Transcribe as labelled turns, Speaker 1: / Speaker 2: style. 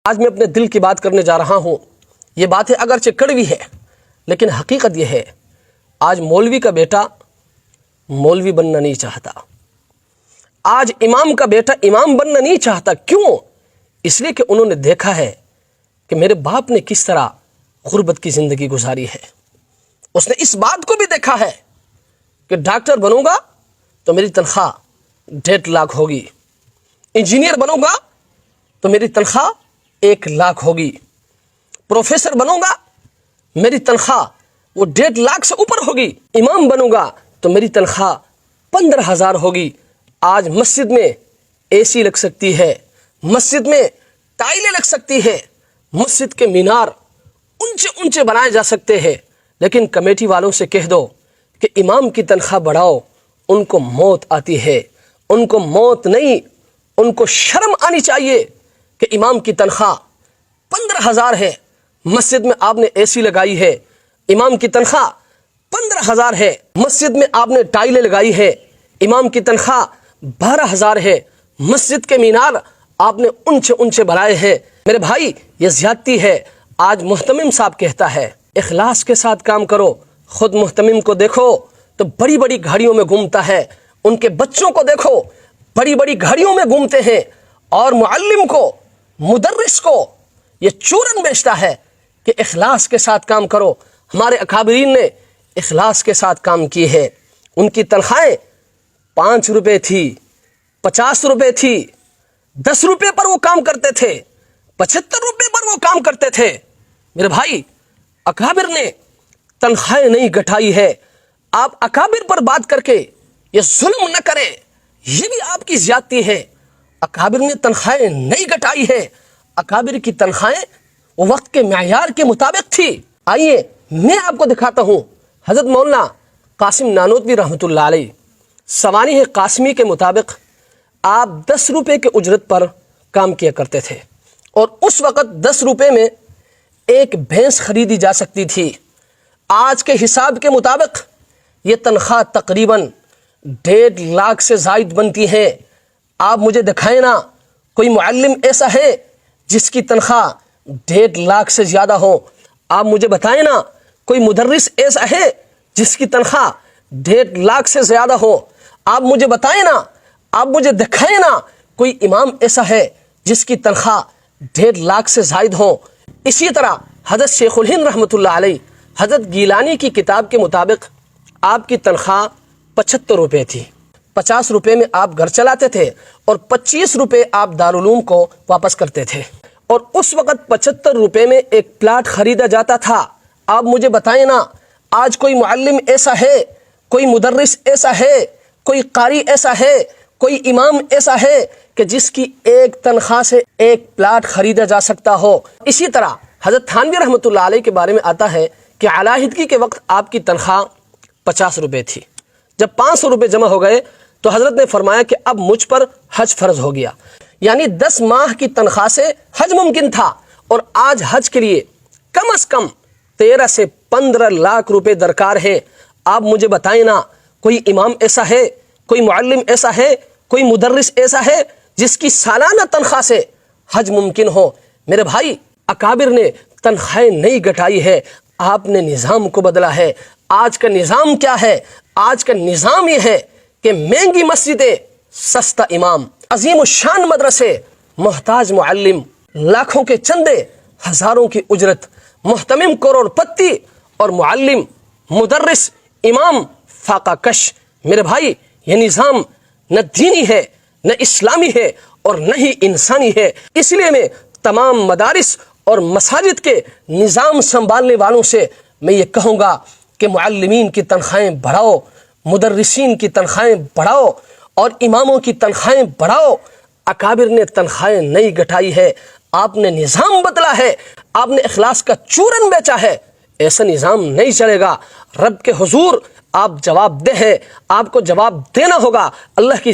Speaker 1: آج میں اپنے دل کی بات کرنے جا رہا ہوں. یہ باتیں اگرچہ کڑوی ہے لیکن حقیقت یہ ہے، آج مولوی کا بیٹا مولوی بننا نہیں چاہتا، آج امام کا بیٹا امام بننا نہیں چاہتا. کیوں؟ اس لیے کہ انہوں نے دیکھا ہے کہ میرے باپ نے کس طرح غربت کی زندگی گزاری ہے. اس نے اس بات کو بھی دیکھا ہے کہ ڈاکٹر بنوں گا تو میری تنخواہ 1.5 لاکھ ہوگی، انجینئر بنوں گا تو میری تنخواہ 1 لاکھ ہوگی، پروفیسر بنوں گا میری تنخواہ وہ 1.5 لاکھ سے اوپر ہوگی، امام بنوں گا تو میری تنخواہ 15,000 ہوگی. آج مسجد میں اے سی لگ سکتی ہے، مسجد میں ٹائلیں لگ سکتی ہے، مسجد کے مینار اونچے اونچے بنائے جا سکتے ہیں، لیکن کمیٹی والوں سے کہہ دو کہ امام کی تنخواہ بڑھاؤ، ان کو موت آتی ہے. ان کو موت نہیں، ان کو شرم آنی چاہیے کہ امام کی تنخواہ 15,000 ہے، مسجد میں آپ نے اے سی لگائی ہے. امام کی تنخواہ 15,000 ہے، مسجد میں آپ نے ٹائلیں لگائی ہے. امام کی تنخواہ 12,000 ہے، مسجد کے مینار آپ نے اونچے اونچے بنائے ہیں. میرے بھائی یہ زیادتی ہے. آج محتمم صاحب کہتا ہے اخلاص کے ساتھ کام کرو. خود محتمم کو دیکھو تو بڑی بڑی گاڑیوں میں گھومتا ہے، ان کے بچوں کو دیکھو بڑی بڑی گاڑیوں میں گھومتے ہیں، اور معلم کو مدرس کو یہ چورن بیچتا ہے کہ اخلاص کے ساتھ کام کرو. ہمارے اکابرین نے اخلاص کے ساتھ کام کی ہے. ان کی تنخواہیں 5 روپے تھی، 50 روپے تھی، 10 روپے پر وہ کام کرتے تھے، 75 روپے پر وہ کام کرتے تھے. میرے بھائی اکابر نے تنخواہیں نہیں گھٹائی ہے. آپ اکابر پر بات کر کے یہ ظلم نہ کریں، یہ بھی آپ کی زیادتی ہے. اکابر نے تنخواہیں نہیں گھٹائی ہے، اکابر کی تنخواہیں وقت کے معیار کے مطابق تھی. آئیے میں آپ کو دکھاتا ہوں. حضرت مولانا قاسم نانوتوی رحمۃ اللہ علیہ سوانح قاسمی کے مطابق آپ 10 روپے کے اجرت پر کام کیا کرتے تھے، اور اس وقت 10 روپے میں ایک بھینس خریدی جا سکتی تھی. آج کے حساب کے مطابق یہ تنخواہ تقریباً 1.5 لاکھ سے زائد بنتی ہے. آپ مجھے دکھائیں نا کوئی معلم ایسا ہے جس کی تنخواہ 1.5 لاکھ سے زیادہ ہو. آپ مجھے بتائیں نا کوئی مدرس ایسا ہے جس کی تنخواہ 1.5 لاکھ سے زیادہ ہو. آپ مجھے بتائیں نا، آپ مجھے دکھائیں نا کوئی امام ایسا ہے جس کی تنخواہ 1.5 لاکھ سے زائد ہو. اسی طرح حضرت شیخ الہند رحمۃ اللہ علیہ حضرت گیلانی کی کتاب کے مطابق آپ کی تنخواہ 75 روپے تھی. 50 روپے میں آپ گھر چلاتے تھے اور 25 روپے آپ دارالعلوم کو واپس کرتے تھے، اور اس وقت 75 روپے میں ایک پلاٹ خریدا جاتا تھا. آپ مجھے بتائیں نا آج کوئی معلم ایسا ہے، کوئی مدرس ایسا ہے، کوئی قاری ایسا ہے، کوئی امام ایسا ہے کہ جس کی ایک تنخواہ سے ایک پلاٹ خریدا جا سکتا ہو. اسی طرح حضرت تھانوی رحمۃ اللہ علیہ کے بارے میں آتا ہے کہ علیحدگی کے وقت آپ کی تنخواہ 50 روپے تھی. جب 500 روپے جمع ہو گئے تو حضرت نے فرمایا کہ اب مجھ پر حج فرض ہو گیا، یعنی 10 ماہ کی تنخواہ سے حج ممکن تھا. اور آج حج کے لیے کم از کم 13 سے 15 لاکھ روپے درکار ہے. آپ مجھے بتائیں نا کوئی امام ایسا ہے، کوئی معلم ایسا ہے، کوئی مدرس ایسا ہے جس کی سالانہ تنخواہ سے حج ممکن ہو. میرے بھائی اکابر نے تنخواہیں نہیں گھٹائی ہے، آپ نے نظام کو بدلا ہے. آج کا نظام کیا ہے؟ آج کا نظام یہ ہے کہ مہنگی مسجدیں، سستا امام، عظیم الشان مدرسے، محتاج معلم، لاکھوں کے چندے، ہزاروں کی اجرت، محتمم کروڑ پتی، اور معلم، مدرس، امام فاقہ کش. میرے بھائی یہ نظام نہ دینی ہے، نہ اسلامی ہے، اور نہ ہی انسانی ہے. اس لیے میں تمام مدارس اور مساجد کے نظام سنبھالنے والوں سے میں یہ کہوں گا کہ معلمین کی تنخواہیں بڑھاؤ، مدرسین کی تنخواہیں بڑھاؤ، اور اماموں کی تنخواہیں بڑھاؤ. اکابر نے تنخواہیں نہیں گھٹائی ہے، آپ نے نظام بدلا ہے، آپ نے اخلاص کا چورن بیچا ہے. ایسا نظام نہیں چلے گا. رب کے حضور آپ جواب دہ ہیں، آپ کو جواب دینا ہوگا. اللہ کی